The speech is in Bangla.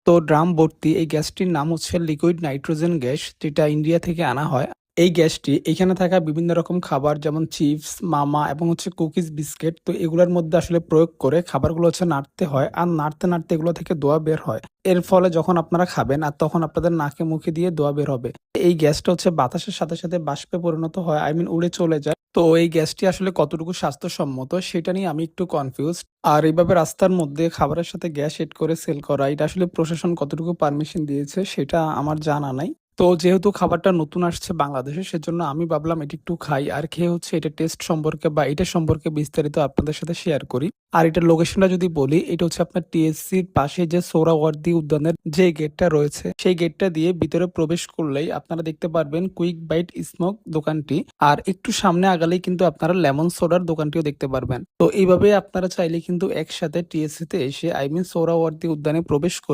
তো ড্রাম ভর্তি এই গ্যাসটির নাম হচ্ছে লিকুইড নাইট্রোজেন গ্যাস, যেটা ইন্ডিয়া থেকে আনা হয়। এই গ্যাসটি এখানে থাকা বিভিন্ন রকম খাবার যেমন চিপস, মামা এবং হচ্ছে কুকিজ, বিস্কিট, তো এগুলোর মধ্যে আসলে প্রয়োগ করে খাবারগুলো হচ্ছে নাড়তে হয়, আর নাড়তে নাড়তে এগুলো থেকে ধোঁয়া বের হয়। এর ফলে যখন আপনারা খাবেন আর তখন আপনাদের নাকে মুখে দিয়ে ধোঁয়া বের হবে। এই গ্যাসটা হচ্ছে বাতাসের সাথে সাথে বাষ্পে পরিণত হয়, উড়ে চলে যায়। তো এই গ্যাসটি আসলে কতটুকু স্বাস্থ্যসম্মত সেটা নিয়ে আমি একটু কনফিউজড। আর এইভাবে রাস্তার মধ্যে খাবারের সাথে গ্যাস এড করে সেল করা, এটা আসলে প্রশাসন কতটুকু পারমিশন দিয়েছে সেটা আমার জানা নাই। তো যেহেতু খাবারটা নতুন আসছে বাংলাদেশে, সেজন্য আমি ভাবলাম এটি একটু খাই, আর খেয়ে হচ্ছে এটা টেস্ট সম্পর্কে বা এটা সম্পর্কে বিস্তারিত আপনাদের সাথে শেয়ার করি। আর এটার লোকেশনটা যদি বলি, এটা হচ্ছে আপনার টিএসসির পাশে যে সোহরাওয়ার্দী উদ্যানের যে গেটটা রয়েছে, সেই গেটটা দিয়ে ভিতরে প্রবেশ করলেই আপনারা দেখতে পারবেন কুইক বাইট স্মোক দোকানটি। আর একটু সামনে আগালেই কিন্তু আপনারা লেমন সোডার দোকানটিও দেখতে পারবেন। তো এইভাবে আপনারা চাইলে কিন্তু একসাথে টিএসসি তে এসে সোহরাওয়ার্দী উদ্যানে প্রবেশ করে